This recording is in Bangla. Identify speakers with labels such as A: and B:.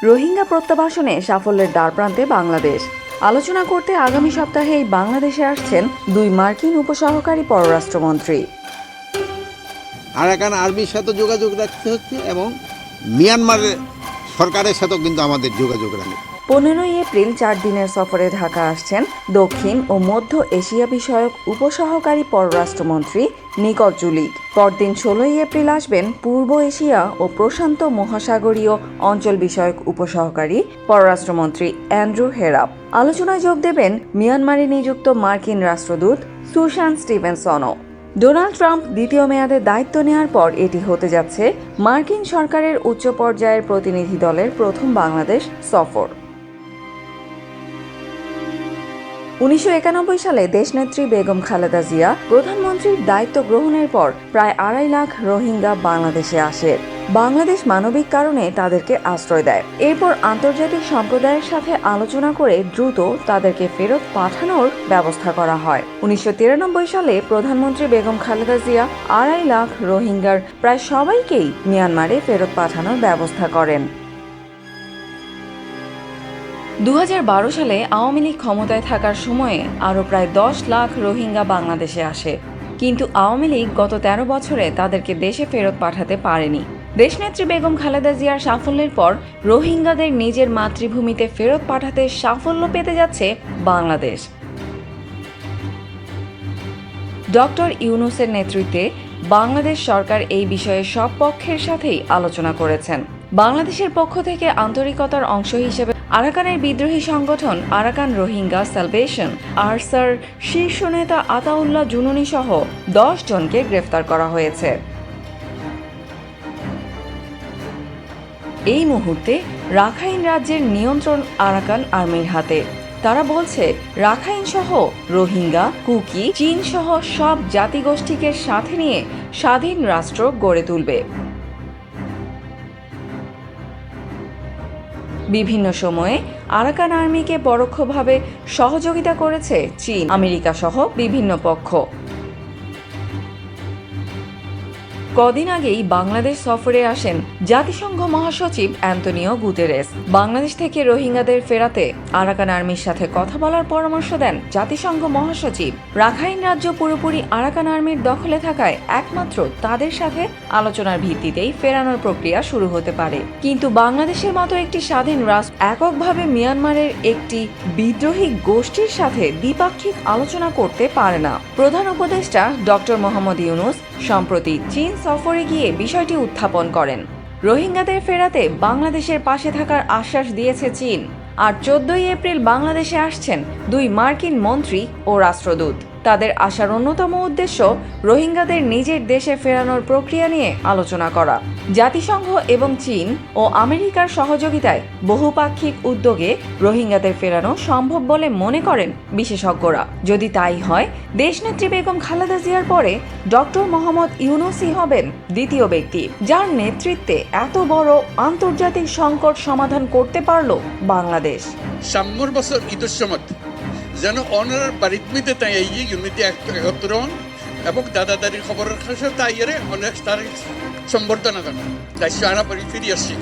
A: রোহিঙ্গা প্রত্যাবাসনে সাফল্যের দ্বারপ্রান্তে বাংলাদেশ। আলোচনা করতে আগামী সপ্তাহেই বাংলাদেশে আসছেন দুই মার্কিন উপসহকারী পররাষ্ট্রমন্ত্রী।
B: আরাকান আর্মির সাথে যোগাযোগ রাখতে হচ্ছে এবং মিয়ানমারের সরকারের সাথেও কিন্তু আমাদের যোগাযোগ রাখতে।
A: 15 এপ্রিল 4 দিনের সফরে ঢাকা আসছেন দক্ষিণ ও মধ্য এশিয়া বিষয়ক উপসহকারী পররাষ্ট্রমন্ত্রী নিকট জুলিক। পরদিন 16 এপ্রিল আসবেন পূর্ব এশিয়া ও প্রশান্ত মহাসাগরীয় অঞ্চল বিষয়ক উপসহকারী পররাষ্ট্রমন্ত্রী অ্যান্ড্রু হেরাপ। আলোচনায় যোগ দেবেন মিয়ানমারে নিযুক্ত মার্কিন রাষ্ট্রদূত সুশান স্টিভেনসনও। ডোনাল্ড ট্রাম্প দ্বিতীয় মেয়াদে দায়িত্ব নেওয়ার পর এটি হতে যাচ্ছে মার্কিন সরকারের উচ্চ পর্যায়ের প্রতিনিধি দলের প্রথম বাংলাদেশ সফর। 1991 সালে দেশনেত্রী বেগম খালেদা জিয়া প্রধানমন্ত্রীর দায়িত্ব গ্রহণের পর প্রায় 2.5 লাখ রোহিঙ্গা বাংলাদেশে আসে। বাংলাদেশ মানবিক কারণে তাদেরকে আশ্রয় দেয়। এরপর আন্তর্জাতিক সম্প্রদায়ের সাথে আলোচনা করে দ্রুত তাদেরকে ফেরত পাঠানোর ব্যবস্থা করা হয়। 1993 সালে প্রধানমন্ত্রী বেগম খালেদা জিয়া 2.5 লাখ রোহিঙ্গার প্রায় সবাইকেই মিয়ানমারে ফেরত পাঠানোর ব্যবস্থা করেন। 2012 সালে আওয়ামী লীগ ক্ষমতায় থাকার সময়ে আরও প্রায় 10 লাখ রোহিঙ্গা বাংলাদেশে আসে, কিন্তু আওয়ামী লীগ গত 13 বছরে তাদেরকে দেশে ফেরত পাঠাতে পারেনি। দেশনেত্রী বেগম খালেদা জিয়ার সাফল্যের পর রোহিঙ্গাদের নিজের মাতৃভূমিতে ফেরত পাঠাতে সাফল্য পেতে যাচ্ছে বাংলাদেশ। ডক্টর ইউনূসের নেতৃত্বে বাংলাদেশ সরকার এই বিষয়ে সব পক্ষের সাথেই আলোচনা করেছেন। বাংলাদেশের পক্ষ থেকে আন্তরিকতার অংশ হিসেবে আরাকানের বিদ্রোহী সংগঠন আরাকান রোহিঙ্গা স্যালভেশন আরসার শীর্ষ নেতা আতাউল্লাহ জুনুনি সহ 10 জনকে গ্রেফতার করা হয়েছে। এই মুহূর্তে রাখাইন রাজ্যের নিয়ন্ত্রণ আরাকান আর্মির হাতে। তারা বলছে রাখাইন সহ রোহিঙ্গা, কুকি, চীন সহ সব জাতিগোষ্ঠীকে সাথে নিয়ে স্বাধীন রাষ্ট্র গড়ে তুলবে। বিভিন্ন সময়ে আরাকান আর্মিকে পরোক্ষভাবে সহযোগিতা করেছে চীন, আমেরিকা সহ বিভিন্ন পক্ষ। কদিন আগেই বাংলাদেশ সফরে আসেন জাতিসংঘ মহাসচিব অ্যান্তনিও গুতেরেস। বাংলাদেশ থেকে রোহিঙ্গাদের ফেরাতে আরাকান আর্মির সাথে কথা বলার পরামর্শ দেন জাতিসংঘ মহাসচিব। রাখাইন রাজ্য পুরোপুরি আরাকান আর্মির দখলে থাকায় একমাত্র তাদের সাথে আলোচনার ভিত্তিতেই ফেরানোর প্রক্রিয়া শুরু হতে পারে। কিন্তু বাংলাদেশের মতো একটি স্বাধীন রাষ্ট্র এককভাবে মিয়ানমারের একটি বিদ্রোহী গোষ্ঠীর সাথে দ্বিপাক্ষিক আলোচনা করতে পারে না। প্রধান উপদেষ্টা ডক্টর মোহাম্মদ ইউনূস সম্প্রতি চীন সফরে গিয়ে বিষয়টি উত্থাপন করেন। রোহিঙ্গাদের ফেরাতে বাংলাদেশের পাশে থাকার আশ্বাস দিয়েছে চীন। আর 14 এপ্রিল বাংলাদেশে আসছেন দুই মার্কিন মন্ত্রী ও রাষ্ট্রদূত। তাদের আসার অন্যতম উদ্দেশ্য রোহিঙ্গাদের নিজের দেশে ফেরানোর প্রক্রিয়া নিয়ে আলোচনা করা। জাতিসংঘ এবং চীন ও আমেরিকার সহযোগিতায় বহুপাক্ষিক উদ্যোগে রোহিঙ্গাদের ফেরানো সম্ভব বলে মনে করেন বিশেষজ্ঞরা। যদি তাই হয়, দেশনেত্রী বেগম খালেদা জিয়ার পরে ডক্টর মোহাম্মদ ইউনূসই হবেন দ্বিতীয় ব্যক্তি যার নেতৃত্বে এত বড় আন্তর্জাতিক সংকট সমাধান করতে পারল বাংলাদেশ।
C: সাম্যর বছর ঈদের সময় যেন অনার বাড়িতে তাই এই ইউনিটি একত্র হন এবং দাদা দাদির খবরের কাছে তাই অনেক তার সম্বর্ধনা করেন। তাই সারা বাড়ি ফিরে আসছি।